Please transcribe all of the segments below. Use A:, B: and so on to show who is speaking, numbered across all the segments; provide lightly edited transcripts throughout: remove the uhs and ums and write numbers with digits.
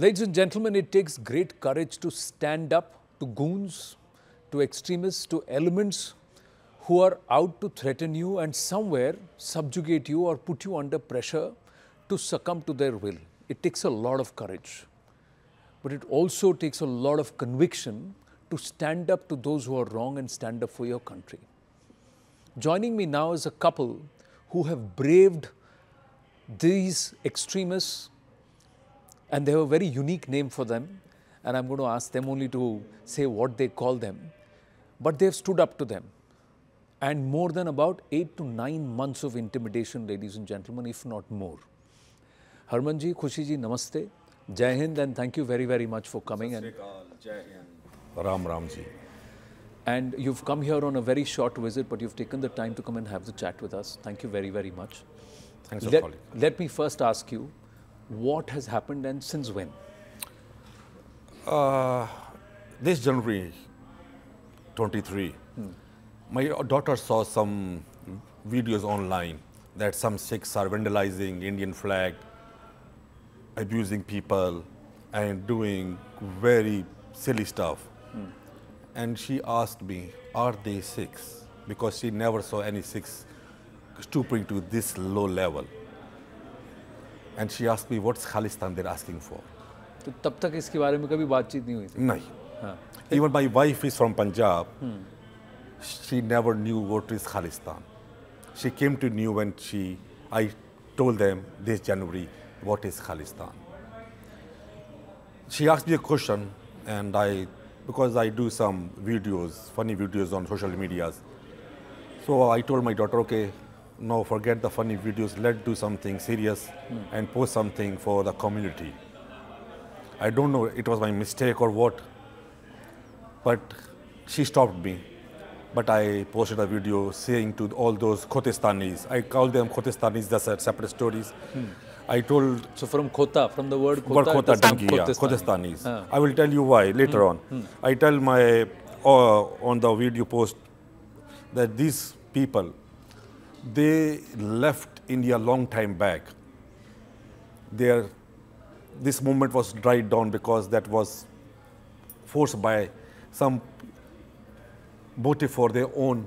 A: Ladies and gentlemen, it takes great courage to stand up to goons, to extremists, to elements who are out to threaten you and somewhere subjugate you or put you under pressure to succumb to their will. It takes a lot of courage. But it also takes a lot of conviction to stand up to those who are wrong and stand up for your country. Joining me now is a couple who have braved these extremists, and they have a very unique name for them, and I'm going to ask them only to say what they call them. But they've stood up to them. And more than about 8 to 9 months of intimidation, ladies and gentlemen, if not more. Harman ji, Khushi ji, namaste. Jai Hind, and thank you very, very much for coming.
B: Jai Hind. Ram Ram ji.
A: And you've come here on a very short visit, but you've taken the time to come and have the chat with us. Thank you very, very much.
B: Thanks for calling.
A: Let me first ask you, what has happened and since when?
B: This January 23, my daughter saw some videos online that some Sikhs are vandalizing Indian flag, abusing people, and doing very silly stuff. And she asked me, are they Sikhs? Because she never saw any Sikhs stooping to this low level. And she asked me, what's Khalistan they're asking for?
A: तो तब तक इसके बारे में कभी बातचीत नहीं हुई थी?
B: नहीं. Even my wife is from Punjab. She never knew what is Khalistan. She came to know when I told them this January what is Khalistan. She asked me a question, and because I do some videos, funny videos on social medias, so I told my daughter, okay, no, forget the funny videos, let's do something serious and post something for the community. I don't know it was my mistake or what, but she stopped me. But I posted a video saying to all those Khotistanis, I call them Khotistanis, that's a separate stories. I told...
A: So from Khota, from the word Khota,
B: Khotistanis. I will tell you why later on. I tell my, on the video post, that these people, they left India a long time back. This movement was dried down because that was forced by some motive for their own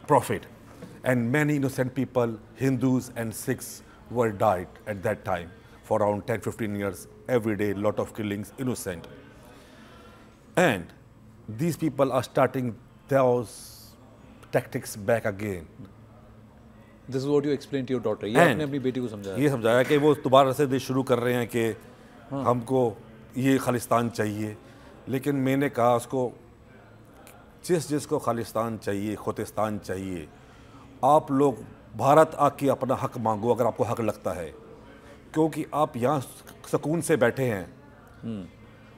B: profit. And many innocent people, Hindus and Sikhs, were died at that time for around 10-15 years. Every day, lot of killings, innocent. And these people are starting those tactics back again.
A: This is what you explained to your daughter. ये आपने अपनी बेटी को समझाया?
B: ये समझाया कि वो दोबारा से शुरू कर रहे हैं कि हमको ये खालिस्तान चाहिए. लेकिन मैंने कहा उसको, जिसको खालिस्तान चाहिए, खोतिस्तान चाहिए, आप लोग भारत आके अपना हक मांगो अगर आपको हक लगता है. क्योंकि आप यहाँ सुकून से बैठे हैं,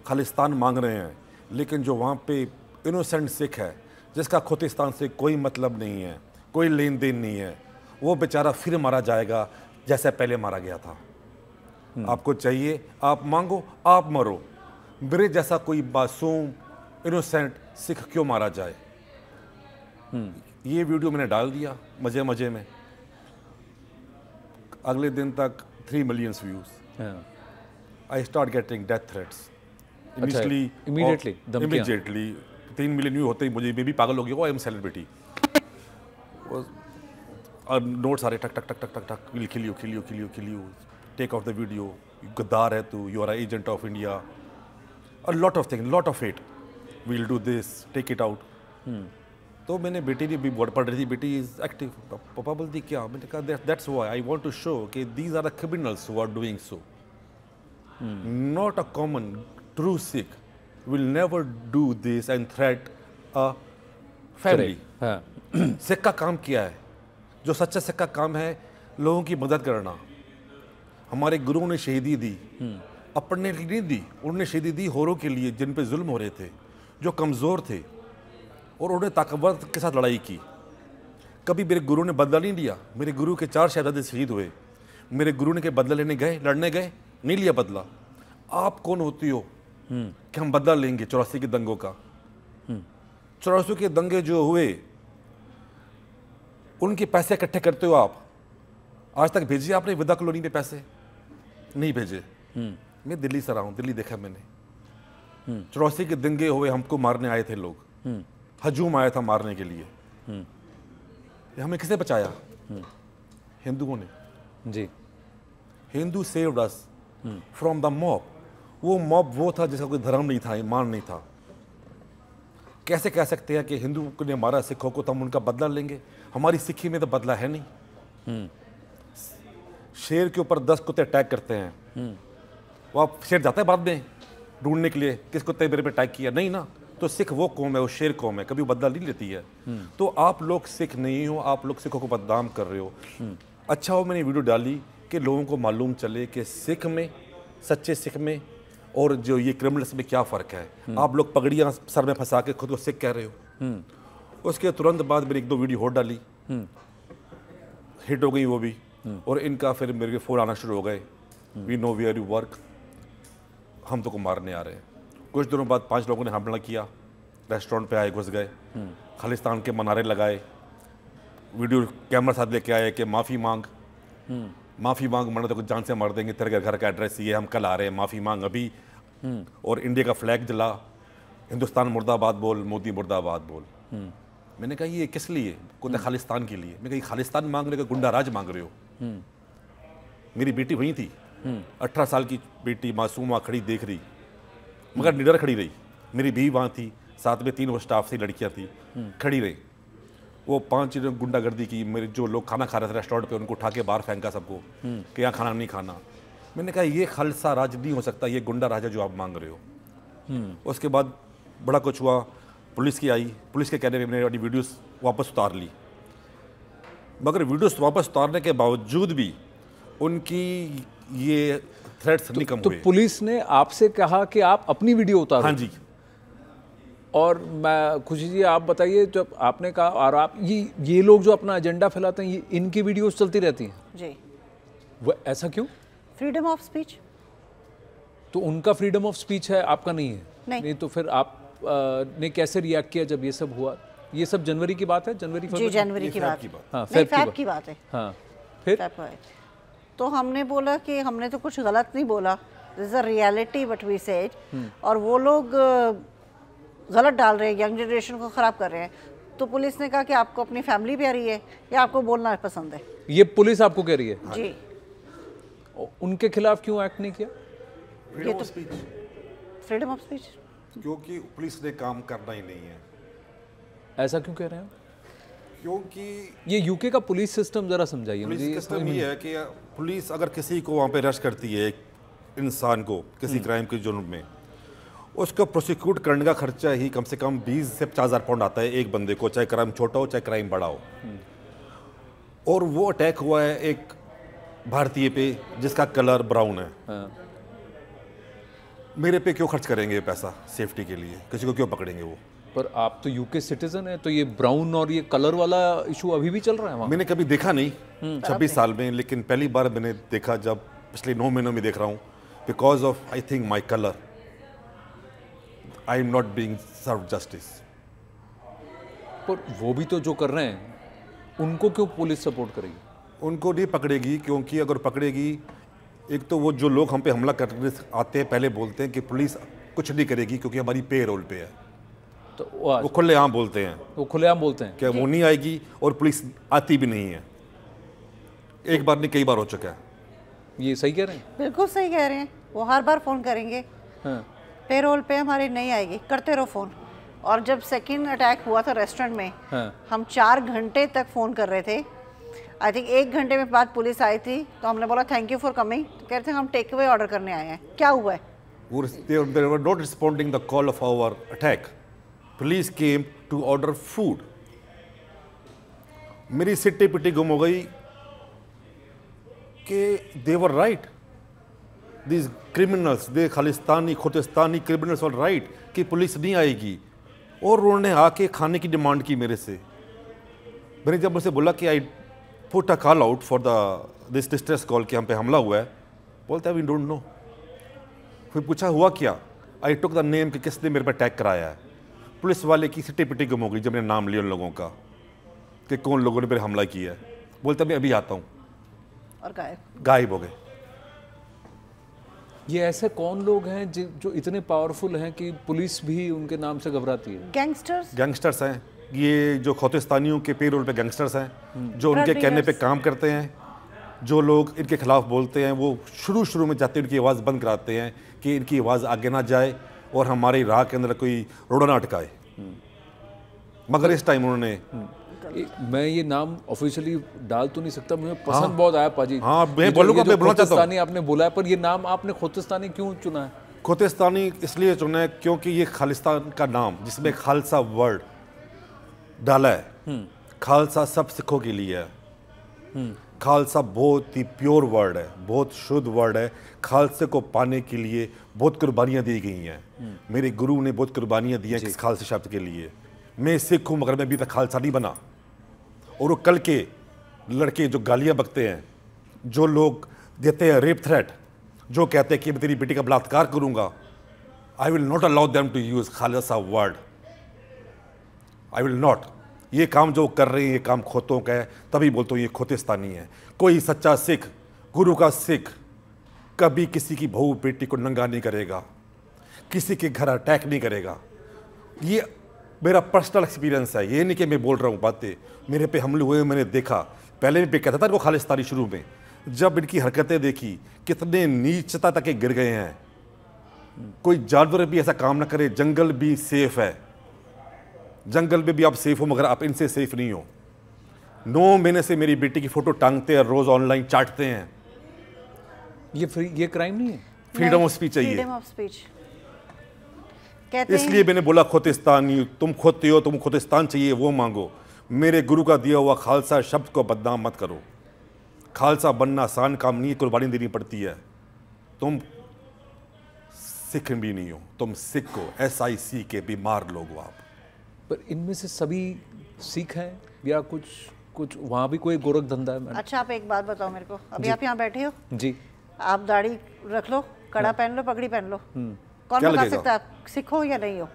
B: खालिस्तान मांग रहे हैं, लेकिन जो वहाँ पे इनोसेंट सिख है, जिसका खोतिस्तान से कोई मतलब नहीं है, कोई लेन देन नहीं है, वो बेचारा फिर मारा जाएगा जैसे पहले मारा गया था. आपको चाहिए, आप मांगो, आप मरो. मेरे जैसा कोई मासूम इनोसेंट सिख क्यों मारा जाए? ये वीडियो मैंने डाल दिया मजे में. अगले दिन तक 3 million views. I start getting death threats. Immediately. 3 million views होते ही मुझे बेबी पागल हो गया. I am celebrity. और नोट्स आ रहे, टक टक टक टक टक टक, we'll kill you, take off the video, गद्दार है तू, you are an agent of India. A lot of things, lot of hate. We'll do this, take it out. तो मैंने बेटी ने भी बोर्ड पढ़ रही थी, बेटी is active. पापा बोलती क्या? मैंने कहा that's why I want to show कि these are the criminals who are doing so. Not a common true Sikh will never do this and threat a family. Sikh का काम किया है, जो सच्चा सिख का काम है लोगों की मदद करना. हमारे गुरुओं ने शहीदी दी, अपने लिए नहीं दी, उन्होंने शहीदी दी औरों के लिए जिन पे जुल्म हो रहे थे, जो कमज़ोर थे, और उन्होंने ताकतवर के साथ लड़ाई की. कभी मेरे गुरु ने बदला नहीं लिया. मेरे गुरु के 4 शहजादे शहीद हुए, मेरे गुरु ने के बदला लेने गए, लड़ने गए, नहीं लिया बदला. आप कौन होती हो कि हम बदला लेंगे 84 के दंगों का? 84 के दंगे जो हुए, उनके पैसे इकट्ठे करते हो आप. आज तक भेजिए आपने विदा कॉलोनी में पैसे? नहीं भेजे. मैं दिल्ली से रहा हूँ, दिल्ली देखा मैंने। 84 के दंगे हुए, हमको मारने आए थे लोग, हजूम आया था मारने के लिए। ये हमें किसने बचाया? हिंदुओं ने
A: जी।
B: Hindu saved us from the mob. वो मॉब वो था जिसका कोई धर्म नहीं था, ईमान नहीं था। कैसे कह सकते हैं कि हिंदू ने मारा सिखों को तो हम उनका बदला लेंगे? हमारी सिक्खी में तो बदला है नहीं। शेर के ऊपर 10 कुत्ते अटैक करते हैं, वो आप शेर जाता है बाद में ढूंढने के लिए किस कुत्ते मेरे पे अटैक किया? नहीं ना। तो सिख वो कौम है, वो शेर कौम है, कभी वो बदला नहीं लेती है। तो आप लोग सिख नहीं हो, आप लोग सिखों को बदनाम कर रहे हो। अच्छा हो मैंने वीडियो डाली कि लोगों को मालूम चले कि सिख में, सच्चे सिख में और जो ये क्रिमिनल्स में क्या फ़र्क है। आप लोग पगड़ियाँ सर में फंसा के खुद को सिख कह रहे हो। उसके तुरंत बाद मैंने 1-2 वीडियो और डाली, हिट हो गई वो भी। और इनका फिर मेरे फ़ोन आना शुरू हो गए, we know where you work, हम तो को मारने आ रहे हैं। कुछ दिनों बाद 5 लोगों ने हमला किया, रेस्टोरेंट पे आए, घुस गए, खालिस्तान के मनारे लगाए, वीडियो कैमरा साथ लेके आए कि माफ़ी मांग, माफ़ी मांग, मरना तो जान से मार देंगे, तेरे घर का एड्रेस ये, हम कल आ रहे हैं, माफ़ी मांग अभी। और इंडिया का फ्लैग जला, हिंदुस्तान मुर्दाबाद बोल, मोदी मुर्दाबाद बोल। मैंने कहा ये किस लिए? खुद खालिस्तान के लिए। मैं कहा खालिस्तान मांग रहे हो, गुंडा राज मांग रहे हो? मेरी बेटी वहीं थी, 18 साल की बेटी मासूमा खड़ी देख रही, मगर निडर खड़ी रही। मेरी बीवी वहाँ थी, साथ में 3 वो स्टाफ से लड़कियाँ थी, खड़ी रही। वो 5 ने गुंडागर्दी की, मेरे जो लोग खाना खा रहे थे रेस्टोरेंट पे उनको उठा के बाहर फेंका सबको कि यहाँ खाना नहीं खाना। मैंने कहा ये खालसा राज नहीं हो सकता, ये गुंडा राज है जो आप मांग रहे हो। उसके बाद बड़ा कुछ हुआ, पुलिस की आई, पुलिस के कहने में मैंने अपनी वीडियोस वापस उतार ली। मगर वीडियोस वापस उतारने के बावजूद भी उनकी ये थ्रेट्स नहीं कम हुए।
A: तो पुलिस ने आपसे कहा कि आप अपनी वीडियो उतारो?
B: हाँ जी।
A: और मैं खुशी जी आप बताइए, जब आपने कहा, और आप ये लोग जो अपना एजेंडा फैलाते हैं, ये इनकी वीडियोस चलती रहती हैं
C: जी।
A: वो ऐसा क्यों?
C: Freedom of speech.
A: तो उनका फ्रीडम ऑफ स्पीच है, आपका नहीं है?
C: नहीं।
A: तो फिर आप ने कैसे रिएक्ट किया जब ये सब हुआ? ये सब जनवरी की बात है, जनवरी
C: जी जनवरी की बात।
A: हाँ,
C: फैब की बात है।
A: हाँ, फिर
C: तो हमने बोला कि हमने तो कुछ गलत नहीं बोला, this is a reality what we said, और वो लोग गलत डाल रहे हैं, यंग जनरेशन को ख़राब कर रहे हैं। तो पुलिस ने कहा कि आपको अपनी फैमिली प्यारी है या आपको बोलना पसंद है?
A: ये पुलिस आपको कह रही है?
C: जी।
A: उनके खिलाफ क्यों एक्ट नहीं किया?
C: ये तो फ्रीडम ऑफ स्पीच,
B: क्योंकि पुलिस ने काम करना ही नहीं है।
A: ऐसा क्यों कह रहे हैं?
B: क्योंकि
A: ये यूके का पुलिस सिस्टम जरा समझाइए मुझे।
B: पुलिस सिस्टम ये है कि पुलिस अगर किसी को वहाँ पे अरेस्ट करती है, एक इंसान को किसी क्राइम के जुर्म में, उसको प्रोसिक्यूट करने का खर्चा ही कम से कम 20 से 50,000 पाउंड आता है एक बंदे को, चाहे क्राइम छोटा हो चाहे क्राइम बड़ा हो। और वो अटैक हुआ है एक भारतीय पे जिसका कलर ब्राउन है।
A: हाँ।
B: मेरे पे क्यों खर्च करेंगे पैसा सेफ्टी के लिए? किसी को क्यों पकड़ेंगे वो?
A: पर आप तो यूके सिटीजन है, तो ये ब्राउन और ये कलर वाला इशू अभी भी चल रहा है वहाँ?
B: मैंने कभी देखा नहीं 26 साल में, लेकिन पहली बार मैंने देखा जब पिछले 9 महीनों में देख रहा हूँ। Because of I think my colour I am not being serve justice.
A: पर वो भी तो जो कर रहे हैं उनको क्यों पुलिस सपोर्ट करेगी?
B: उनको नहीं पकड़ेगी, क्योंकि अगर पकड़ेगी, एक तो वो जो लोग हम पे हमला करने आते हैं पहले बोलते हैं कि पुलिस कुछ नहीं करेगी क्योंकि हमारी पे रोल पे है।
A: तो
B: वो खुलेआम बोलते हैं,
A: वो खुलेआम बोलते हैं
B: कि वो नहीं आएगी और पुलिस आती भी नहीं है। एक बार नहीं, कई बार हो चुका है।
A: ये सही कह रहे हैं?
C: बिल्कुल सही कह रहे हैं। वो हर बार फ़ोन करेंगे,
A: हाँ।
C: पेरोल पे हमारी नहीं आएगी, करते रहो फ़ोन। और जब सेकंड अटैक हुआ था रेस्टोरेंट में,
A: हाँ।
C: हम 4 घंटे तक फ़ोन कर रहे थे। आई थिंक 1 घंटे में बाद पुलिस आई थी, तो हमने बोला थैंक यू फॉर कमिंग। तो कह रहे थे हम टेक अवे ऑर्डर करने आए हैं। क्या हुआ है?
B: They were not responding the call of our attack. Police came to order food. मेरी सिट्टी पिट्टी गुम हो गई कि they were right. These criminals, they Khalistani Khutistani criminals were right कि पुलिस नहीं आएगी। और उन्होंने आके खाने की डिमांड की मेरे से। मैंने जब मुझसे बोला कि I put a call out for this distress call कि हम पे हमला हुआ है, बोलते हैं वी डोंट नो। फिर पूछा हुआ क्या, आई टुक द नेम कि किसने मेरे पे अटैक कराया है। पुलिस वाले की सिटी पिटी गुम हो गई जब मैंने नाम लिया उन लोगों का कि कौन लोगों ने मेरे हमला किया है। बोलते मैं अभी आता हूँ,
C: और गायब
B: गायब हो गए।
A: ये ऐसे कौन लोग हैं जो इतने पावरफुल हैं कि पुलिस भी उनके नाम से घबराती है?
C: गैंगस्टर्स
B: हैं ये, जो खोतिस्तानियों के पेरोल पे गैंगस्टर्स हैं, जो उनके कहने पे काम करते हैं। जो लोग इनके खिलाफ बोलते हैं वो शुरू में जाते हैं उनकी आवाज़ बंद कराते हैं कि इनकी आवाज़ आगे ना जाए और हमारी राह के अंदर कोई रोड़ा ना अटकाए। मगर इस टाइम उन्होंने,
A: मैं ये नाम ऑफिशियली डाल तो नहीं सकता, मुझे पसंद बहुत आया पाजी।
B: हाँ, मैं बोलूँगा, मैं बोलना चाहता हूँ।
A: आपने बोला है, पर ये नाम आपने खोतिस्तानी क्यों चुना है?
B: खोतिस्तानी इसलिए चुना है क्योंकि ये खालिस्तान का नाम, जिसमें खालसा वर्ड डाला है। खालसा सब सिखों के लिए है। खालसा बहुत ही प्योर वर्ड है, बहुत शुद्ध वर्ड है। खालसे को पाने के लिए बहुत कुर्बानियाँ दी गई हैं। मेरे गुरु ने बहुत कुर्बानियाँ दी हैं इस खालसे शब्द के लिए। मैं सिख हूँ मगर मैं अभी तक खालसा नहीं बना। और वो कल के लड़के जो गालियाँ बकते हैं, जो लोग देते हैं रेप थ्रेट, जो कहते हैं कि मैं तेरी बेटी का बलात्कार करूँगा, I will not allow them to use Khalsa word. I will not. ये काम जो कर रहे हैं ये काम खोतों का है, तभी बोलता हूँ ये खोतिस्तानी है। कोई सच्चा सिख, गुरु का सिख कभी किसी की बहू बेटी को नंगा नहीं करेगा, किसी के घर अटैक नहीं करेगा। ये मेरा पर्सनल एक्सपीरियंस है, ये नहीं कि मैं बोल रहा हूँ बातें। मेरे पे हमले हुए, मैंने देखा। पहले भी कहता था वो खालिस्तानी शुरू में, जब इनकी हरकतें देखी कितने नीचता तक के गिर गए हैं। कोई जानवर भी ऐसा काम ना करे। जंगल भी सेफ है, जंगल में भी आप सेफ हो, मगर आप इनसे सेफ नहीं हो। 9 महीने से मेरी बेटी की फोटो टांगते हैं, रोज ऑनलाइन चाटते हैं।
A: ये क्राइम नहीं है?
B: फ्रीडम ऑफ स्पीच चाहिए।
C: फ्रीडम ऑफ स्पीच कहते हैं।
B: इसलिए मैंने बोला खोतिस्तानी, तुम खोते हो, तुम खोतिस्तान चाहिए वो मांगो। मेरे गुरु का दिया हुआ खालसा शब्द को बदनाम मत करो। खालसा बनना आसान काम नहीं है, कुर्बानी देनी पड़ती है। तुम सिख भी नहीं हो, तुम सिख हो, SIC के बीमार लोग हो आप।
A: पर इनमें से सभी सिख हैं या कुछ वहाँ भी कोई गोरख धंधा है?
C: अच्छा, आप एक बात बताओ मेरे को, अभी आप यहाँ बैठे हो
A: जी,
C: आप दाढ़ी रख लो, कड़ा पहन लो, पगड़ी पहन लो, कौन बता सकता है आप सिख हो या नहीं हो?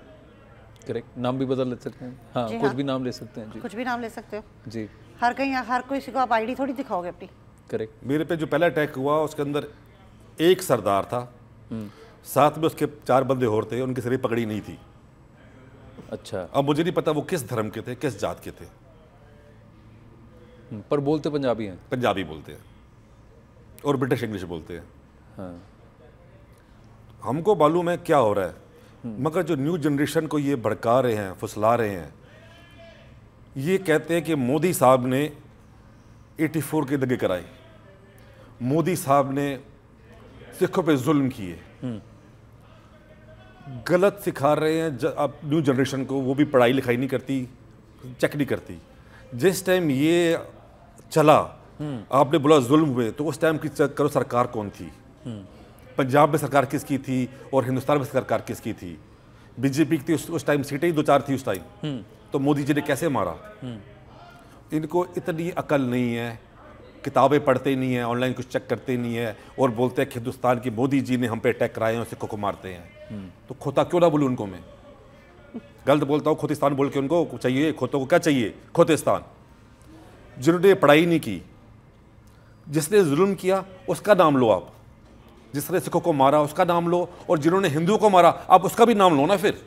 A: करेक्ट, नाम भी बदल ले सकते हैं। हाँ, कुछ भी नाम ले सकते हैं जी,
C: कुछ भी नाम ले सकते हो
A: जी।
C: हर कोई को आप ID थोड़ी दिखाओगे अपनी।
A: करेक्ट।
B: मेरे पे जो पहला अटैक हुआ उसके अंदर एक सरदार था, साथ में उसके 4 बंदे और थे, उनके सिर पगड़ी नहीं थी।
A: अच्छा।
B: अब मुझे नहीं पता वो किस धर्म के थे, किस जात के थे,
A: पर बोलते पंजाबी हैं।
B: पंजाबी बोलते हैं और ब्रिटिश इंग्लिश बोलते हैं।
A: हाँ।
B: हमको मालूम है क्या हो रहा है, मगर जो न्यू जनरेशन को ये भड़का रहे हैं, फुसला रहे हैं, ये कहते हैं कि मोदी साहब ने 84 के दंगे कराए, मोदी साहब ने सिखों पे जुल्म किए। गलत सिखा रहे हैं अब न्यू जनरेशन को। वो भी पढ़ाई लिखाई नहीं करती, चेक नहीं करती। जिस टाइम ये चला, आपने बोला जुल्म हुए, तो उस टाइम की चेक करो सरकार कौन थी। पंजाब में सरकार किसकी थी और हिंदुस्तान में सरकार किसकी थी? बीजेपी की थी उस टाइम, सीटें ही 2-4 थी उस टाइम। तो मोदी जी ने कैसे मारा? इनको इतनी अकल नहीं है, किताबें पढ़ते नहीं है, ऑनलाइन कुछ चेक करते नहीं है, और बोलते हैं कि हिंदुस्तान की मोदी जी ने हम पे अटैक कराए हैं, सिखों को मारते हैं। तो खोता क्यों ना बोलूँ उनको मैं? गलत बोलता हूँ, खोतिस्तान बोल के उनको चाहिए। खोतों को क्या चाहिए? खोतिस्तान। जिन्होंने पढ़ाई नहीं की, जिसने जुल्म किया उसका नाम लो आप, जिसने सिखों को मारा उसका नाम लो, और जिन्होंने हिंदुओं को मारा आप उसका भी नाम लो ना। फिर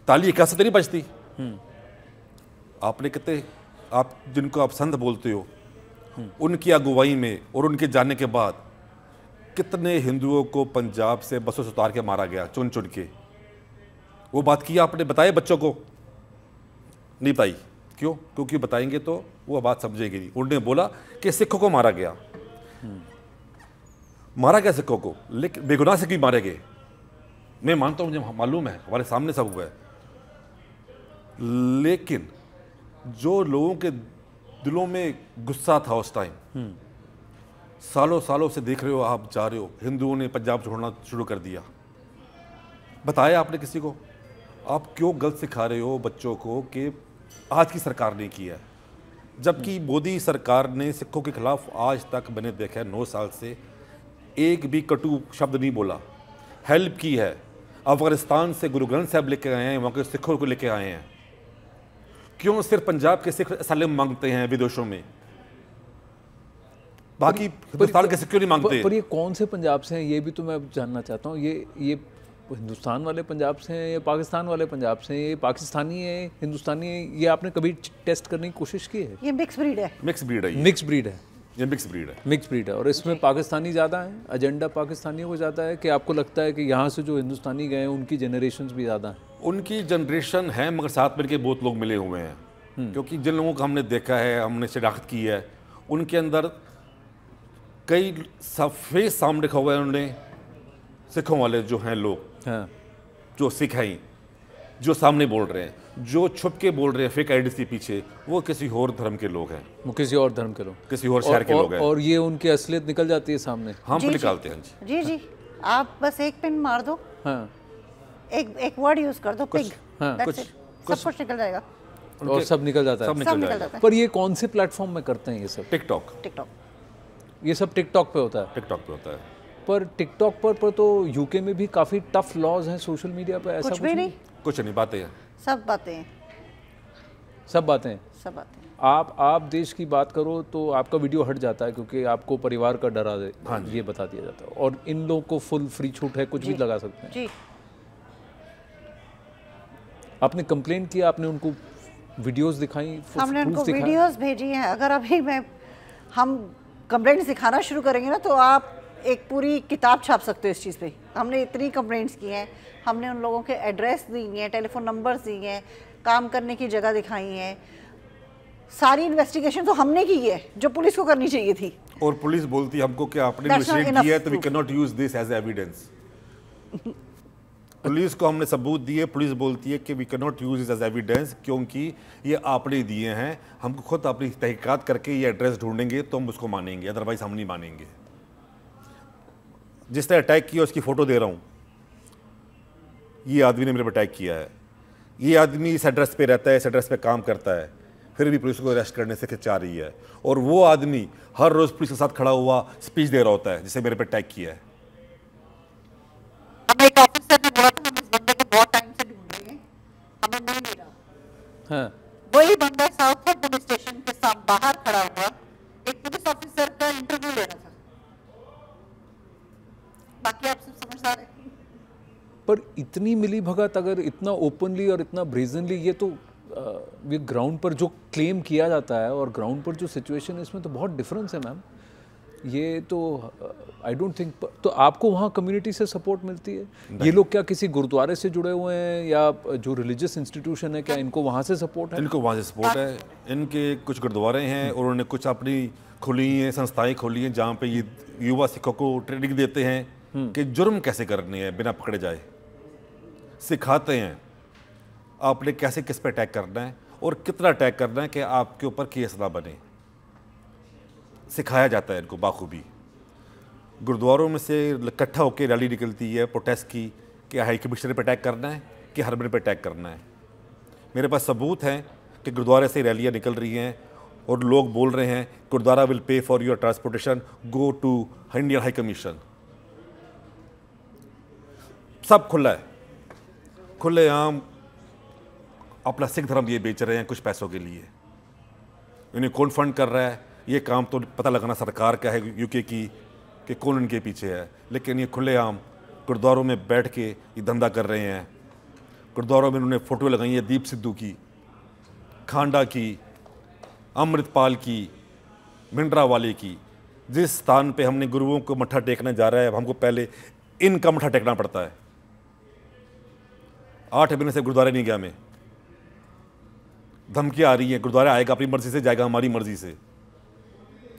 B: ताली कैसे तो नहीं बजती? आपने कितने, आप जिनको आप संत बोलते हो, उनकी अगुवाई में और उनके जाने के बाद कितने हिंदुओं को पंजाब से बसों से उतार के मारा गया, चुन चुन के। वो बात की आपने, बताए बच्चों को? नहीं बताई। क्यों? क्योंकि बताएंगे तो वो बात समझेगी नहीं। उन्होंने बोला कि सिखों को मारा गया। मारा गया सिखों को, लेकिन बेगुनाह से क्यों मारे गए? मैं मानता हूं, मुझे मालूम है, हमारे सामने सब हुआ है। लेकिन जो लोगों के दिलों में गुस्सा था उस टाइम, सालों सालों से देख रहे हो, आप जा रहे हो, हिंदुओं ने पंजाब छोड़ना शुरू कर दिया। बताया आपने किसी को? आप क्यों गलत सिखा रहे हो बच्चों को कि आज की सरकार ने किया है, जबकि मोदी सरकार ने सिखों के खिलाफ आज तक मैंने देखा है 9 साल से एक भी कटु शब्द नहीं बोला। हेल्प की है। अफगानिस्तान से गुरु ग्रंथ साहब लेके आए हैं, वहाँ के सिखों को लेके आए हैं। क्यों सिर्फ पंजाब के सिख असलम मांगते हैं विदेशों में? बाकी हिंदुस्तान कैसे क्यों नहीं मांगते?
A: पर ये कौन से पंजाब से हैं ये भी तो मैं जानना चाहता हूँ। ये हिंदुस्तान वाले पंजाब से हैं या पाकिस्तान वाले पंजाब से हैं? ये पाकिस्तानी है, हिंदुस्तानी है? ये आपने कभी टेस्ट करने की कोशिश की है?
C: ये मिक्स ब्रीड है।
B: मिक्स ब्रीड है,
A: मिक्स ब्रीड है,
B: ये मिक्स ब्रीड है।
A: मिक्स ब्रीड है। और इसमें पाकिस्तानी ज़्यादा है, एजेंडा पाकिस्तानियों को ज़्यादा है कि आपको लगता है कि यहाँ से जो हिंदुस्तानी गए हैं उनकी जनरेशन भी ज़्यादा हैं?
B: उनकी जनरेशन है मगर साथ मिलके बहुत लोग मिले हुए हैं, क्योंकि जिन लोगों को हमने देखा है, हमने शिनाख्त की है, उनके अंदर कई फेस सामने रखा हुआ है उन्होंने। सिखों वाले जो हैं लोग,
A: हाँ,
B: जो सिख हैं, जो सामने बोल रहे हैं, जो छुप के बोल रहे हैं फेक आईडी के पीछे, वो किसी और धर्म के लोग हैं,
A: वो किसी और धर्म के लोग,
B: किसी और शहर के लोग हैं।
A: और ये उनकी असलियत निकल जाती है सामने।
B: हम
C: जी,
B: तो
C: जी।
B: निकालते हैं जी।
C: जी आप बस एक पिन मार दो,
A: हाँ,
C: एक वर्ड यूज कर दो, पिग,
A: हाँ,
C: सब कुछ निकल जाएगा।
A: और सब निकल जाता है।
B: सब
C: सब
B: निकल
C: निकल
B: जाएगा।
C: जाता है।
A: पर ये कौन से प्लेटफॉर्म में करते हैं ये सब?
B: टिकटॉक,
C: टिकटॉक
A: ये सब टिकटॉक पे होता है।
B: टिकटॉक पे होता है।
A: पर टिकटॉक पर तो यूके में भी काफ़ी टफ लॉज हैं सोशल मीडिया पे, ऐसा
C: कुछ भी नहीं,
B: कुछ नहीं, बातें हैं।
C: सब बातें हैं,
A: सब बातें हैं।
C: सब बातें हैं।
A: आप देश की बात करो तो आपका वीडियो हट जाता है क्योंकि आपको परिवार का डरा दे, ये बता दिया जाता है। और इन लोगों को फुल फ्री छूट है, कुछ भी लगा सकते हैं।
C: जी
A: आपने कंप्लेन किया, आपने उनको वीडियोस दिखाई,
C: हमने
A: proof
C: उनको
A: दिखाए?
C: वीडियोस भेजी हैं। अगर अभी हम कंप्लेंट्स दिखाना शुरू करेंगे ना तो आप एक पूरी किताब छाप सकते हो इस चीज़ पे। हमने इतनी कंप्लेंट्स की हैं, हमने उन लोगों के एड्रेस दिए हैं, टेलीफोन नंबर्स दिए हैं, काम करने की जगह दिखाई है। सारी इन्वेस्टिगेशन तो हमने की है जो पुलिस को करनी चाहिए थी।
B: और पुलिस बोलती है हमको कि आपने
C: That's not
B: इन्वेस्टिगेट
C: enough
B: किया है तो we
C: proof.
B: Can not use this as evidence. Police को हमने सबूत दिए, पुलिस बोलती है कि we can not use this as evidence क्योंकि ये आपने दिए हैं, हमको खुद अपनी तहकीकात करके ये एड्रेस ढूंढेंगे तो हम उसको मानेंगे, अदरवाइज हम नहीं मानेंगे। जिसने अटैक किया उसकी फ़ोटो दे रहा हूँ, ये आदमी ने मेरे पर अटैक किया है, ये आदमी इस एड्रेस पे रहता है, इस एड्रेस पे काम करता है, फिर भी पुलिस को अरेस्ट करने से हिचकिचा रही है। और वो आदमी हर रोज़ पुलिस के साथ खड़ा हुआ स्पीच दे रहा होता है जिसे मेरे पे अटैक किया है।
C: हमें एक ऑफिसर ने बोला था हम इस बंदे को बहुत टाइम से ढूंढ रहे हैं, हमें नहीं मिला।
A: हाँ,
C: वही बंदा साउथ पुलिस स्टेशन के साथ बाहर खड़ा हुआ एक पुलिस ऑफिसर का इंटरव्यू ले रहा था। बाकी आप सब समझ आ रहे हैं।
A: पर इतनी मिली भगत अगर इतना ओपनली और इतना ब्रेजनली, ये तो ये ग्राउंड पर जो क्लेम किया जाता है और ग्राउंड पर जो सिचुएशन है इसमें तो बहुत डिफरेंस है मैम। ये तो आई डोंट थिंक। तो आपको वहाँ कम्युनिटी से सपोर्ट मिलती है? ये लोग क्या किसी गुरुद्वारे से जुड़े हुए हैं या जो रिलीजियस इंस्टीट्यूशन है, क्या इनको वहाँ से सपोर्ट है?
B: इनको वहाँ से सपोर्ट है। इनके कुछ गुरुद्वारे हैं और उन्होंने कुछ अपनी खुली हैं संस्थाएं खोली हैं जहाँ पे ये युवा सिखों को ट्रेनिंग देते हैं कि जुर्म कैसे करने हैं बिना पकड़े जाए, सिखाते हैं आपने कैसे किस पे अटैक करना है और कितना अटैक करना है कि आपके ऊपर केस ना बने, सिखाया जाता है इनको बाखूबी। गुरुद्वारों में से इकट्ठा होकर रैली निकलती है प्रोटेस्ट की कि हाई कमिश्नर पे अटैक करना है कि हरमन पे अटैक करना है। मेरे पास सबूत हैं कि गुरुद्वारे से रैलियाँ निकल रही हैं और लोग बोल रहे हैं gurdwara will pay for your transportation, go to Indian high commission. सब खुला है, खुलेआम अपना सिख धर्म ये बेच रहे हैं कुछ पैसों के लिए। इन्हें कौन फंड कर रहा है ये काम तो पता लगाना सरकार का है, यूके की, कि कौन इनके पीछे है। लेकिन ये खुलेआम गुरुद्वारों में बैठ के ये धंधा कर रहे हैं। गुरुद्वारों में उन्होंने फ़ोटो लगाई है दीप सिद्धू की, खांडा की, अमृतपाल की, भिंडरा वाले की। जिस स्थान पे हमने गुरुओं को मत्था टेकने जा रहा है हमको पहले इनका मत्था टेकना पड़ता है। 8 महीने से गुरुद्वारे नहीं गया मैं, धमकियाँ आ रही हैं गुरुद्वारा आएगा अपनी मर्जी से, जाएगा हमारी मर्जी से।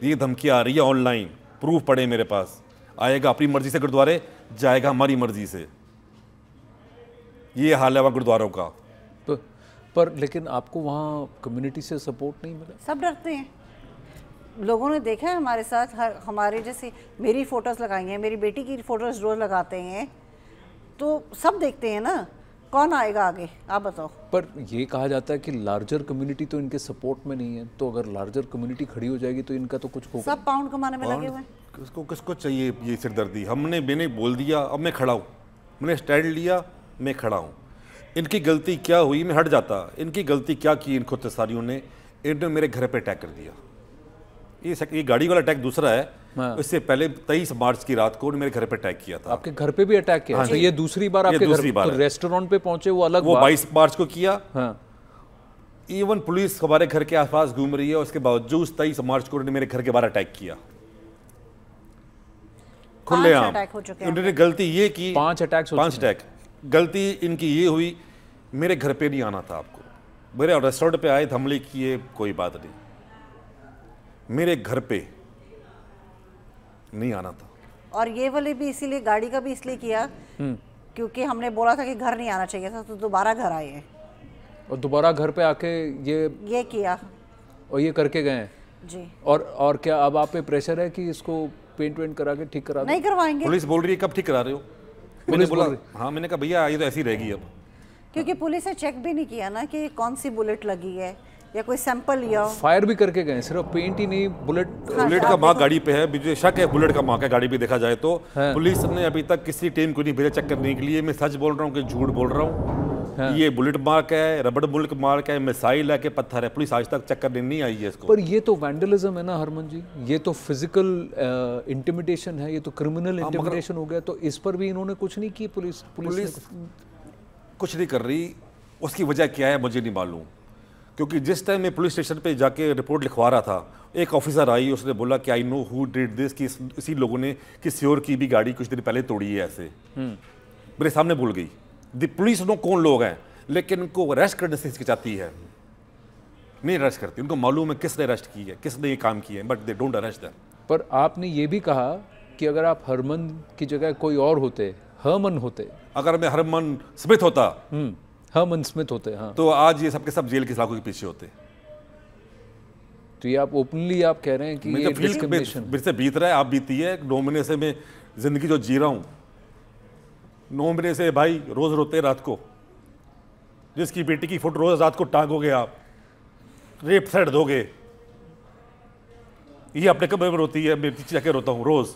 B: ये धमकियाँ आ रही है ऑनलाइन, प्रूफ पड़े मेरे पास, आएगा अपनी मर्जी से गुरुद्वारे, जाएगा हमारी मर्जी से। ये हाल है वहाँ गुरुद्वारों का।
A: पर लेकिन आपको वहाँ कम्युनिटी से सपोर्ट नहीं मिला?
C: सब डरते हैं। लोगों ने देखा है हमारे साथ, हमारे जैसे मेरी फ़ोटोज़ लगाई हैं, मेरी बेटी की फ़ोटोज़ रोज़ लगाते हैं, तो सब देखते हैं ना कौन आएगा आगे, आप बताओ।
A: पर ये कहा जाता है कि लार्जर कम्युनिटी तो इनके सपोर्ट में नहीं है, तो अगर लार्जर कम्युनिटी खड़ी हो जाएगी तो इनका तो कुछ होगा।
C: सब पाउंड कमाने में लगे हुए हैं।
B: किसको चाहिए ये सिरदर्दी? मैंने बोल दिया, अब मैं खड़ा हूँ, मैंने स्टैंड लिया, मैं खड़ा हूँ। इनकी गलती क्या हुई मैं हट जाता, इनकी गलती क्या की इन खुद सारियों ने? इन्होंने मेरे घर पे अटैक कर दिया, ये गाड़ी वाला अटैक दूसरा है।
A: हाँ।
B: इससे पहले 23 मार्च की रात को मेरे घर पे अटैक किया था।
A: आपके घर पे भी अटैक किया? तो ये दूसरी बार आपके घर
B: बार
A: तो रेस्टोरेंट पे पहुंचे वो अलग
B: वो
A: बात।
B: 22 मार्च को किया।
A: हाँ।
B: इवन पुलिस हमारे घर के आसपास घूम रही है, उसके बावजूद 23 मार्च को उन्होंने मेरे घर के बाहर अटैक किया खुलेआम। उन्होंने गलती ये की,
A: 5 अटैक।
B: गलती इनकी ये हुई, मेरे घर पे नहीं आना था आपको। मेरे रेस्टोरेंट पे आए, हमले किए, कोई बात नहीं, मेरे घर पे नहीं आना था।
C: और ये वाले भी इसीलिए, गाड़ी का भी इसलिए किया क्योंकि हमने बोला था कि घर नहीं आना चाहिए था, तो दोबारा घर आए हैं
A: और दोबारा घर पे आके ये
C: किया
A: और ये करके गए हैं
C: जी।
A: और क्या अब आप पे प्रेशर है कि इसको पेंट वेंट करा के ठीक करा दो?
C: नहीं करवाएंगे।
B: पुलिस बोल रही है कब ठीक करा रहे हो? मैंने बोला हाँ, मैंने कहा भैया ये तो ऐसी रहेगी अब,
C: क्योंकि पुलिस ने चेक भी नहीं किया ना कि कौन सी बुलेट लगी है या कोई सैंपल लिया हो।
A: फायर भी करके गए, सिर्फ पेंट ही नहीं, बुलेट।
B: बुलेट का मार्क गाड़ी पे है, मुझे शक है बुलेट का मार्क है गाड़ी पे देखा जाए तो। पुलिस ने अभी तक किसी टीम को नहीं भेजा चेक करने के लिए। मैं सच बोल रहा हूँ कि झूठ बोल रहा हूँ? ये बुलेट मार्क है, रबड़ बुलेट मार्क है, मिसाइल है कि पत्थर है, पुलिस आज तक चेक करने नहीं आई है इसको।
A: पर ये तो वैंडलिज्म है ना हरमन जी, ये तो फिजिकल इंटिमिडेशन है, ये तो क्रिमिनल इंटिमिडेशन हो गया। तो इस पर भी इन्होंने कुछ नहीं की पुलिस
B: कुछ नहीं कर रही। उसकी वजह क्या है मुझे नहीं मालूम, क्योंकि जिस टाइम मैं पुलिस स्टेशन पे जाके रिपोर्ट लिखवा रहा था, एक ऑफिसर आई, उसने बोला कि I know who did this, कि इसी लोगों ने किसी और की भी गाड़ी कुछ दिन पहले तोड़ी है ऐसे। मेरे सामने भूल गई। द पुलिस नो कौन लोग हैं, लेकिन उनको अरेस्ट करने से हिचकिचाती है, नहीं अरेस्ट करती। उनको मालूम है किसने अरेस्ट की है, किसने ये काम किया है, but they don't arrest them.
A: पर आपने ये भी कहा कि अगर आप हरमन की जगह कोई और होते, हरमन होते,
B: अगर मैं हरमन स्मिथ होता,
A: हरमन स्मिथ होते, हाँ,
B: तो आज ये सबके सब जेल की सलाखों के पीछे होते।
A: तो ये आप ओपनली आप कह रहे हैं कि ये डिस्क्रिमिनेशन
B: मेरे से बीत रहा है, आप बीती है। 9 महीने से मैं जिंदगी जो जी रहा हूँ, 9 महीने से भाई रोज रोते हैं रात को। जिसकी बेटी की फोटो रोज रात को टांगोगे आप, रेप थ्रेड दोगे, ये अपने कमरे में रोती है, मैं पीछे जाके रोता हूँ रोज।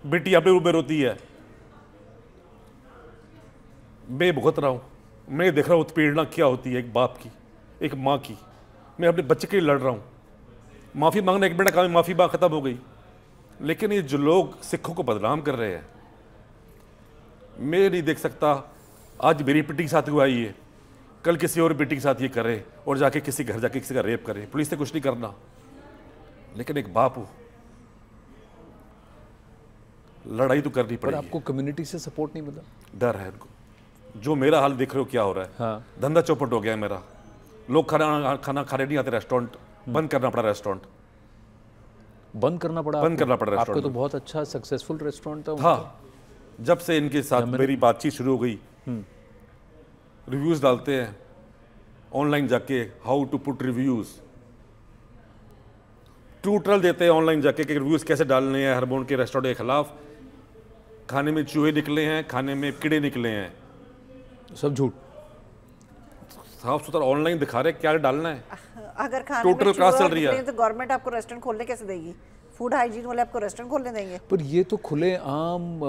B: बेटी अपने रूम में रोती है, मैं भुगत रहा हूँ, मैं देख रहा हूँ उत्पीड़ना क्या होती है एक बाप की, एक माँ की। मैं अपने बच्चे के लिए लड़ रहा हूँ। माफ़ी मांगना एक मिनट का काम, माफ़ी मांग खत्म हो गई। लेकिन ये जो लोग सिखों को बदनाम कर रहे हैं, मैं नहीं देख सकता। आज मेरी बेटी के साथ हुआ ये, कल किसी और बेटी के साथ ये करे और जाके किसी घर जाके किसी का रेप करे। पुलिस ने कुछ नहीं करना, लेकिन एक बाप हो, लड़ाई तो करनी पड़ेगी।
A: आपको कम्युनिटी से सपोर्ट नहीं मिला?
B: डर है इनको। जो मेरा हाल देख रहे हो क्या हो रहा है,
A: हाँ।
B: धंधा चौपट हो गया है मेरा। लोग खाना खाने नहीं आते, रेस्टोरेंट बंद करना पड़ा। रेस्टोरेंट
A: बंद करना पड़ा
B: रेस्टोरेंट।
A: आपको तो बहुत अच्छा सक्सेसफुल रेस्टोरेंट था।
B: हाँ, जब से इनके साथ मेरी बातचीत शुरू हो गई, रिव्यूज डालते हैं ऑनलाइन जाके, how to put reviews, tutorial देते हैं ऑनलाइन जाके कि रिव्यूज कैसे डालने हैं हरमोन के रेस्टोरेंट के खिलाफ। खाने में चूहे निकले हैं, खाने में कीड़े निकले हैं, सब झूठ। साफ सुथरा ऑनलाइन दिखा रहे क्या डालना है।
C: अगर खाने
B: टोटल
C: में
B: क्लास चल रही है
C: तो गवर्नमेंट आपको रेस्टोरेंट खोलने कैसे देगी? फूड हाइजीन वाले आपको रेस्टोरेंट खोलने देंगे?
A: पर ये तो खुले आम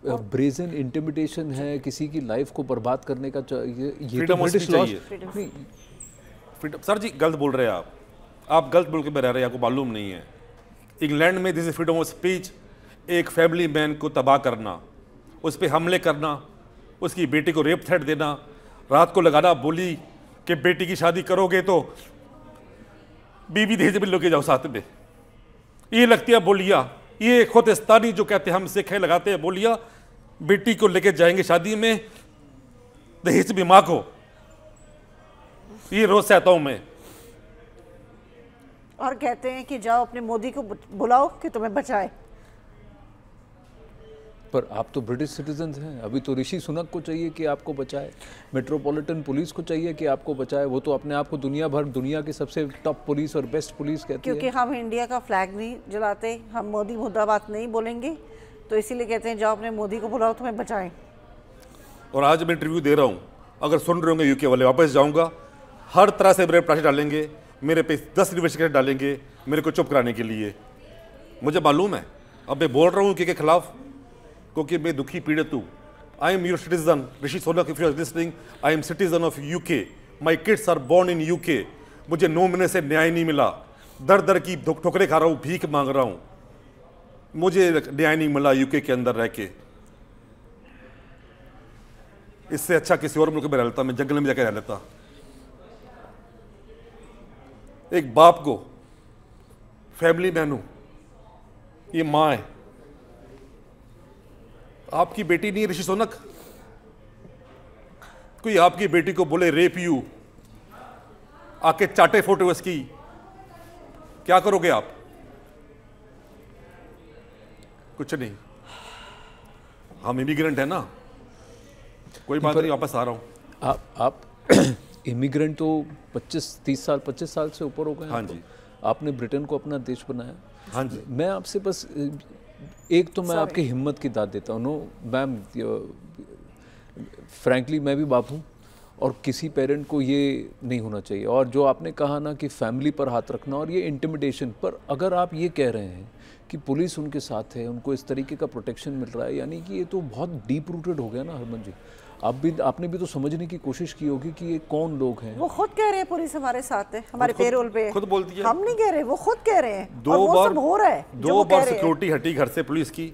A: ब्रेजन इंटिमिडेशन है, किसी की लाइफ को बर्बाद करने का। ये तो ब्रिटिश लॉ नहीं।
B: सर जी गलत बोल रहे हैं आप गलत बोल के रह रहे हैं, आपको मालूम नहीं है। इंग्लैंड में this is freedom of speech. एक फैमिली मैन को तबाह करना, उस पर हमले करना, उसकी बेटी को रेप थ्रेट देना, रात को लगाना बोली कि बेटी की शादी करोगे तो बीवी दहेज में लोगे जाओ साथ में। ये लगती है बोलिया, ये खोतिस्तानी जो कहते हैं हम सिख है लगाते हैं बोलिया, बेटी को लेके जाएंगे शादी में दहेज में माँ को। ये रोज सहता हूं मैं।
C: और कहते हैं कि जाओ अपने मोदी को बुलाओ कि तुम्हें बचाए।
A: पर आप तो ब्रिटिश सिटीजन हैं। अभी तो ऋषि सुनक को चाहिए कि आपको बचाए, मेट्रोपॉलिटन पुलिस को चाहिए कि आपको बचाए। वो तो अपने आप को दुनिया की सबसे टॉप पुलिस और बेस्ट पुलिस कहती है।
C: क्योंकि हम इंडिया का फ्लैग नहीं जलाते, हम मोदी मुर्दाबाद नहीं बोलेंगे, तो इसीलिए कहते हैं जाओ अपने मोदी को बुलाओ तुम्हें बचाएं।
B: और आज मैं इंटरव्यू दे रहा हूँ, अगर सुन रहे होंगे यूके वाले, वापस जाऊँगा, हर तरह से मेरे प्रेशर डालेंगे, मेरे पे 10 इन्वेस्टिगेशन डालेंगे मेरे को चुप कराने के लिए। मुझे मालूम है, अब मैं बोल रहा हूँ के खिलाफ क्योंकि मैं दुखी पीड़ित हूँ। I am your citizen Rishi Sunak, if you are listening, I am citizen of UK, my kids are born in UK. मुझे 9 महीने से न्याय नहीं मिला। दर दर की ठोकरें खा रहा हूँ, भीख मांग रहा हूँ, मुझे न्याय नहीं मिला यूके के अंदर रह के। इससे अच्छा किसी और मुल्क में रह लेता, मैं जंगल में जाकर रह लेता। एक बाप को, फैमिली मैन हूं, ये माँ है, आपकी बेटी नहीं ऋषि सोनक, कोई आपकी बेटी को बोले रेप यू, आके चाटे फोटो इसकी, क्या करोगे आप? कुछ नहीं। हम इमिग्रेंट है ना, कोई बात नहीं, वापस आ रहा हूं।
A: आप इमिग्रेंट तो 25 साल से ऊपर हो गए।
B: हाँ जी।
A: आपने ब्रिटेन को अपना देश बनाया।
B: हाँ जी।
A: मैं आपसे बस एक तो मैं आपकी हिम्मत की दाद देता हूँ। नो मैम, फ्रैंकली मैं भी बाप हूँ और किसी पेरेंट को ये नहीं होना चाहिए। और जो आपने कहा ना कि फैमिली पर हाथ रखना और ये इंटिमिडेशन पर, अगर आप ये कह रहे हैं कि पुलिस उनके साथ है, उनको इस तरीके का प्रोटेक्शन मिल रहा है, यानी कि ये तो बहुत डीप रूटेड हो गया ना हरमन जी। आपने भी तो समझने की कोशिश की होगी कि ये कौन लोग हैं।
C: वो खुद कह रहे हैं पुलिस हमारे साथ है, हमारे पेरोल पे,
B: खुद बोलती है,
C: हम नहीं कह रहे, वो खुद कह रहे हैं।
B: दो
C: और वो
B: बार
C: सब हो रहा है,
B: 2 बार सिक्योरिटी हटी घर से पुलिस की,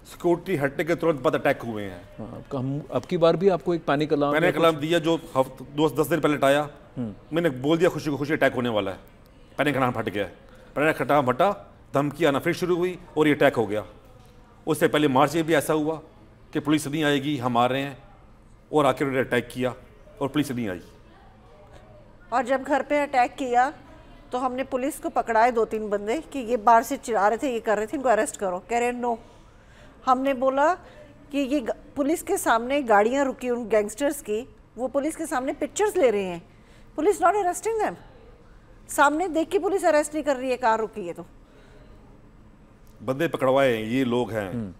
B: सिक्योरिटी हटने के तुरंत बाद अटैक हुए हैं।
A: हम अब की बार भी आपको एक पैनिक अलार्म,
B: मैंने अलार्म दिया जो 10 दिन पहले हटाया। मैंने बोल दिया खुशी खुशी अटैक होने वाला है, पैनिक अलार्म फट गया। पैनिक अलार्म फटा, धमकी आना फिर शुरू हुई और ये अटैक हो गया। उससे पहले मार्च में भी ऐसा हुआ कि पुलिस नहीं आएगी, हम आ रहे हैं, और आखिर उन्होंने अटैक किया और पुलिस नहीं आई।
C: और जब घर पे अटैक किया तो हमने पुलिस को पकड़ाए 2-3 बंदे कि ये बाहर से चिल्ला रहे थे, ये कर रहे थे, इनको अरेस्ट करो। कह रहे नो। हमने बोला कि ये पुलिस के सामने गाड़ियां रुकी उन गैंगस्टर्स की, वो पुलिस के सामने पिक्चर्स ले रहे हैं, पुलिस नॉट अरेस्टिंग देम। सामने देख के पुलिस अरेस्ट नहीं कर रही है, कार रुकी है तो।
B: बंदे पकड़वाए ये लोग हैं,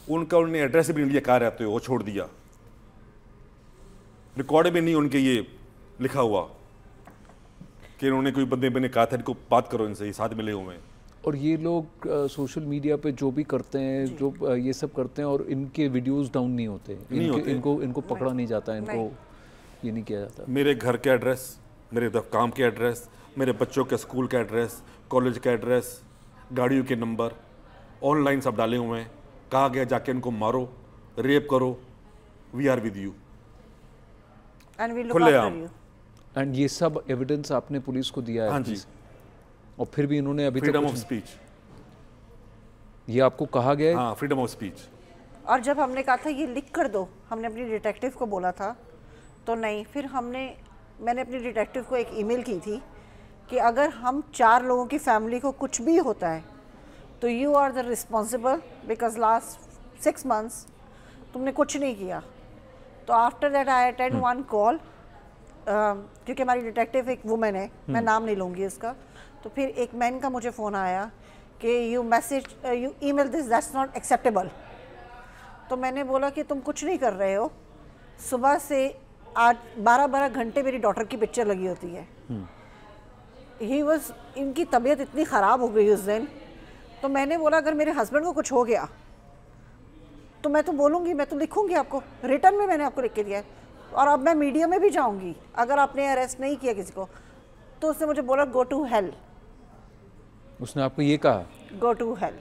B: उनका उन्होंने एड्रेस भी नहीं लिया, कहाँ रहते हो, वो छोड़ दिया। रिकॉर्ड में नहीं उनके ये लिखा हुआ कि उन्होंने कोई बंदे मैंने कहा था इनको बात करो इनसे, ये साथ मिले हुए हैं।
A: और ये लोग सोशल मीडिया पे जो भी करते हैं, जो ये सब करते हैं, और इनके वीडियोस डाउन नहीं होते, इनको पकड़ा नहीं जाता, इनको ये नहीं किया जाता।
B: मेरे घर के एड्रेस, मेरे काम के एड्रेस, मेरे बच्चों के स्कूल का एड्रेस, कॉलेज का एड्रेस, गाड़ियों के नंबर ऑनलाइन सब डाले हुए हैं। कहा गया जाके इनको मारो, रेप करो, वी आर विद यू, खुलेआम।
A: एंड ये सब एविडेंस आपने पुलिस को दिया है?
B: हाँ जी।
A: और फिर भी इन्होंने अभी
B: फ्रीडम ऑफ स्पीच,
A: ये आपको कहा गया है?
B: हाँ, फ्रीडम ऑफ स्पीच।
C: और जब हमने कहा था ये लिख कर दो, हमने अपनी डिटेक्टिव को बोला था तो नहीं। फिर मैंने अपनी डिटेक्टिव को एक ईमेल की थी कि अगर हम 4 लोगों की फैमिली को कुछ भी होता है तो you are the responsible, because last 6 months तुमने कुछ नहीं किया। तो after that I attend one call, क्योंकि हमारी डिटेक्टिव एक वुमेन है, मैं नाम नहीं लूँगी उसका। तो फिर एक मैन का मुझे फ़ोन आया कि you email this, that's not acceptable. तो मैंने बोला कि तुम कुछ नहीं कर रहे हो, सुबह से आज 12-12 घंटे मेरी डॉटर की पिक्चर लगी होती है। इनकी तबीयत इतनी ख़राब हो गई उस दिन, तो मैंने बोला अगर मेरे हस्बैंड को कुछ हो गया तो मैं तो बोलूँगी, मैं तो लिखूँगी आपको, रिटर्न में मैंने आपको लिख के दिया है। और अब मैं मीडिया में भी जाऊँगी अगर आपने अरेस्ट नहीं किया किसी को। तो उसने मुझे बोला गो टू हेल।
A: उसने आपको ये कहा?
C: Go to hell.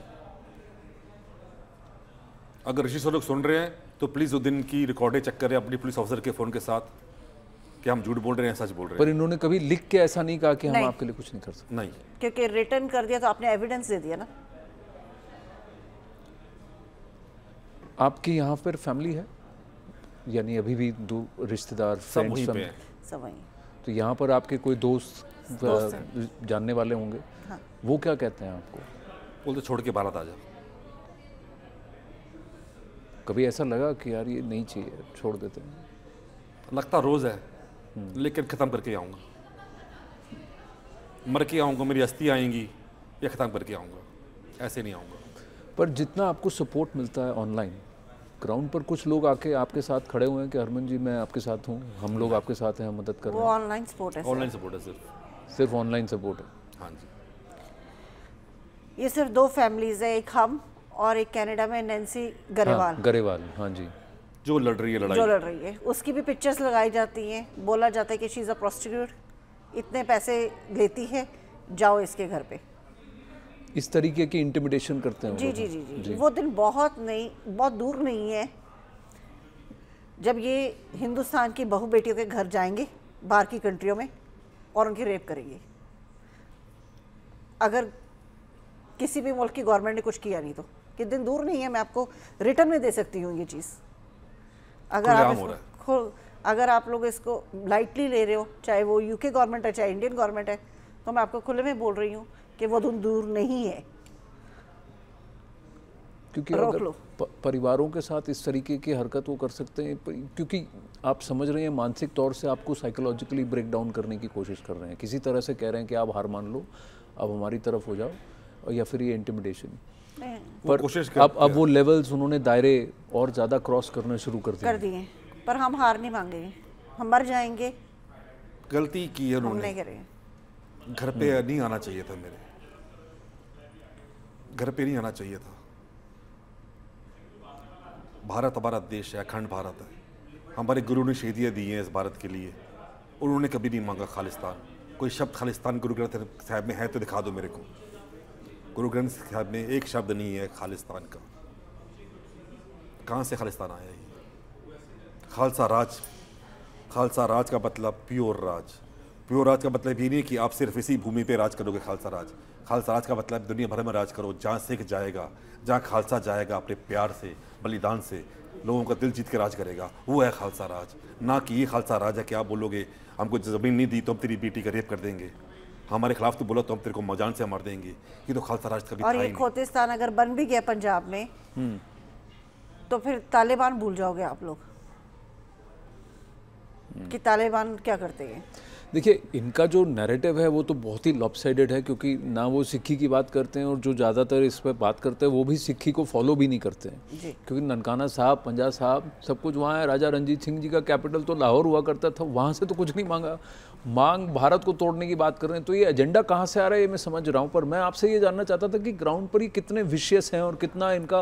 B: अगर ऋषि सोनक सुन रहे हैं तो प्लीज़ उस दिन की रिकॉर्डें चेक करें अपनी पुलिस ऑफिसर के फ़ोन के साथ कि हम झूठ बोल रहे हैं, सच बोल रहे हैं।
A: पर इन्होंने कभी लिख के ऐसा नहीं कहा कि हम आपके लिए कुछ नहीं कर सकते?
B: नहीं,
C: क्योंकि रिटर्न कर दिया तो आपने एविडेंस दे दिया ना।
A: आपकी यहाँ पर फैमिली है, यानी अभी भी रिश्तेदार,
B: सब वहीं पे हैं?
C: सब वहीं।
A: तो यहाँ पर आपके कोई दोस्त जानने वाले होंगे?
C: हाँ।
A: वो क्या कहते हैं आपको?
B: बोलते छोड़ के भारत आ जा।
A: कभी ऐसा लगा कि यार ये नहीं चाहिए, छोड़ देते हैं?
B: लगता रोज़ है, लेकिन ख़त्म करके आऊँगा, मर के आऊँगा, मेरी अस्थि आएंगी या ख़त्म करके आऊँगा, ऐसे नहीं आऊँगा।
A: पर जितना आपको सपोर्ट मिलता है ऑनलाइन, ग्राउंड पर कुछ लोग आके आपके साथ खड़े हुए हैं कि हरमन जी मैं आपके साथ हूँ, हम लोग आपके साथ हैं, हम मदद कर रहे हैं?
C: वो ऑनलाइन सपोर्ट है।
B: ऑनलाइन सपोर्ट है,
A: सिर्फ ऑनलाइन सपोर्ट है?
B: हाँ जी।
C: ये सिर्फ 2 फैमिलीज है, एक हम और एक कनाडा में नैन्सी गरेवाल।
A: हाँ, गरेवाल, हाँ जी,
B: जो लड़ रही है लड़ाई,
C: जो लड़ रही है, उसकी भी पिक्चर्स लगाई जाती हैं। बोला जाता है कि शी इज़ अ प्रोस्टिट्यूट, इतने पैसे लेती है, जाओ इसके घर पे।
A: इस तरीके की इंटिमिडेशन करते हैं वो
C: जी
A: लोग।
C: जी जी जी वो दिन बहुत दूर नहीं है जब ये हिंदुस्तान की बहू बेटियों के घर जाएंगे बाहर की कंट्रियों में और उनकी रेप करेंगे, अगर किसी भी मुल्क की गवर्नमेंट ने कुछ किया नहीं तो। कि दिन दूर नहीं है, मैं आपको रिटर्न में दे सकती हूँ ये चीज़। अगर आप लोग इसको लाइटली ले रहे हो, चाहे वो यूके गवर्नमेंट है चाहे इंडियन गवर्नमेंट है, तो मैं आपको खुले में बोल रही हूँ कि वो दिन दूर नहीं है।
A: क्योंकि अगर परिवारों के साथ इस तरीके की हरकत वो कर सकते हैं, क्योंकि आप समझ रहे हैं मानसिक तौर से आपको साइकोलॉजिकली ब्रेक डाउन करने की कोशिश कर रहे हैं, किसी तरह से कह रहे हैं कि आप हार मान लो, अब हमारी तरफ हो जाओ, और या फिर ये इंटिमिडेशन। पर अब वो लेवल्स उन्होंने दायरे और ज़्यादा क्रॉस करना शुरू कर दिए।
C: पर हम हार नहीं मांगेंगे, हम मर जाएंगे।
B: गलती की है उन्होंने, घर पे नहीं आना चाहिए था, मेरे घर पे नहीं आना चाहिए था। भारत हमारा देश है, अखंड भारत है, हमारे गुरु ने शहीदियाँ दी हैं इस भारत के लिए, उन्होंने कभी नहीं मांगा खालिस्तान। कोई शब्द खालिस्तान गुरु ग्रंथ साहब में है तो दिखा दो मेरे को। गुरु ग्रंथ साहब में एक शब्द नहीं है खालिस्तान का। कहाँ से खालिस्तान आया ये? खालसा राज का मतलब प्योर राज। प्योर राज का मतलब ये नहीं कि आप सिर्फ इसी भूमि पे राज करोगे। खालसा राज का मतलब दुनिया भर में राज करो। जहाँ सिख जाएगा, जहाँ खालसा जाएगा, अपने प्यार से, बलिदान से लोगों का दिल जीत के राज करेगा, वो है खालसा राज। ना कि ये खालसा राज है कि आप बोलोगे हमको ज़मीन नहीं दी तो हम तेरी बेटी का रेप कर देंगे, हमारे खिलाफ तो बोला तो हम तेरे को मजान से मार देंगे। ये तो खालसा राज कभी था ही नहीं। और ये
C: खोतिस्तान अगर बन भी गया पंजाब में तो फिर तालिबान भूल जाओगे आप लोग कि तालिबान क्या करते हैं।
A: देखिए, इनका जो नैरेटिव है वो तो बहुत ही लॉपसाइडेड है, क्योंकि ना वो सिक्खी की बात करते हैं और जो ज़्यादातर इस पर बात करते हैं वो भी सिक्खी को फॉलो भी नहीं करते हैं। क्योंकि ननकाना साहब, पंजा साहब, सब कुछ वहाँ है। राजा रणजीत सिंह जी का कैपिटल तो लाहौर हुआ करता था, वहाँ से तो कुछ नहीं मांगा। मांग भारत को तोड़ने की बात कर रहे हैं। तो ये एजेंडा कहाँ से आ रहा है ये मैं समझ रहा हूँ, पर मैं आपसे ये जानना चाहता था कि ग्राउंड पर ये कितने विशियस हैं और कितना इनका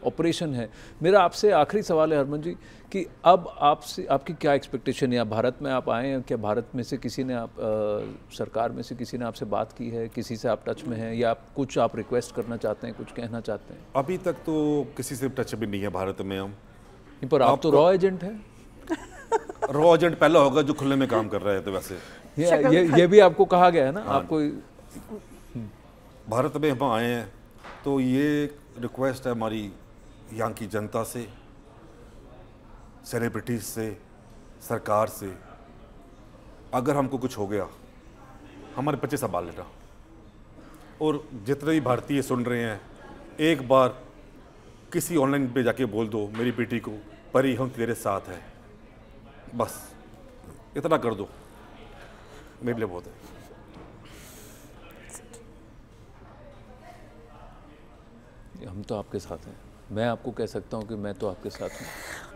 A: ऑपरेशन है। मेरा आपसे आखिरी सवाल है हरमन जी कि अब आपसे आपकी क्या एक्सपेक्टेशन है? भारत में आप आए हैं, क्या भारत में से किसी ने सरकार में से किसी ने आपसे बात की है, किसी से आप टच में हैं, या कुछ आप रिक्वेस्ट करना चाहते हैं, कुछ कहना चाहते हैं?
B: अभी तक तो किसी से टच भी नहीं है भारत में हम।
A: पर आप तो रॉ एजेंट हैं।
B: रॉ एजेंट पहला होगा जो खुले में काम कर रहा है। तो वैसे
A: ये भी आपको कहा गया है ना? हाँ। आपको
B: भारत में हम आए हैं तो ये रिक्वेस्ट है हमारी यहाँ की जनता से, सेलिब्रिटीज से, सरकार से, अगर हमको कुछ हो गया हमारे बच्चे संभाल लेना। और जितने भी भारतीय सुन रहे हैं, एक बार किसी ऑनलाइन पे जाके बोल दो मेरी बेटी को, परी हम तेरे साथ है, बस इतना कर दो, मेरे लिए बहुत है।
A: हम तो आपके साथ हैं। मैं आपको कह सकता हूँ कि मैं तो आपके साथ हूँ,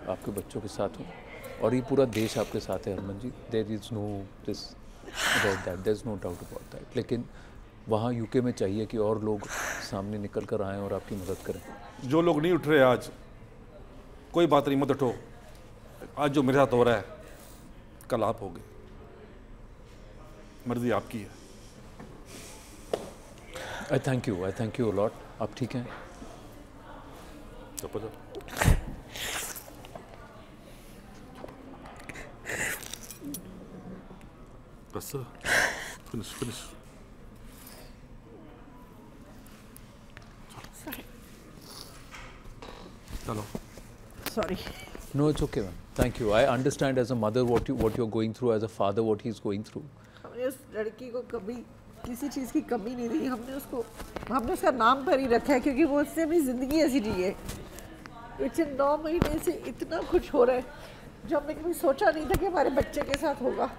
A: आपके बच्चों के साथ हूँ, और ये पूरा देश आपके साथ है Harman ji. There is no this about that, there is no doubt about that. लेकिन वहाँ यूके में चाहिए कि और लोग सामने निकल कर आएँ और आपकी मदद करें।
B: जो लोग नहीं उठ रहे आज, कोई बात नहीं, मत उठो। आज जो मेरे साथ हो रहा है कल आप होगे, मर्जी आपकी है।
A: आई थैंक यू लॉट। आप ठीक हैं?
B: बस फिनिश। चलो।
C: Sorry.
A: No, it's okay, man. Thank you. I understand as a mother what you're going through, as a father what he's going through.
C: हमने उस लड़की को कभी किसी चीज़ की कमी नहीं दी। हमने उसका नाम पर ही रखा है क्योंकि वो उससे अपनी ज़िंदगी ऐसी जी है। पिछले 9 महीने से इतना कुछ हो रहा है जो हमने कभी सोचा नहीं था कि हमारे बच्चे के साथ होगा।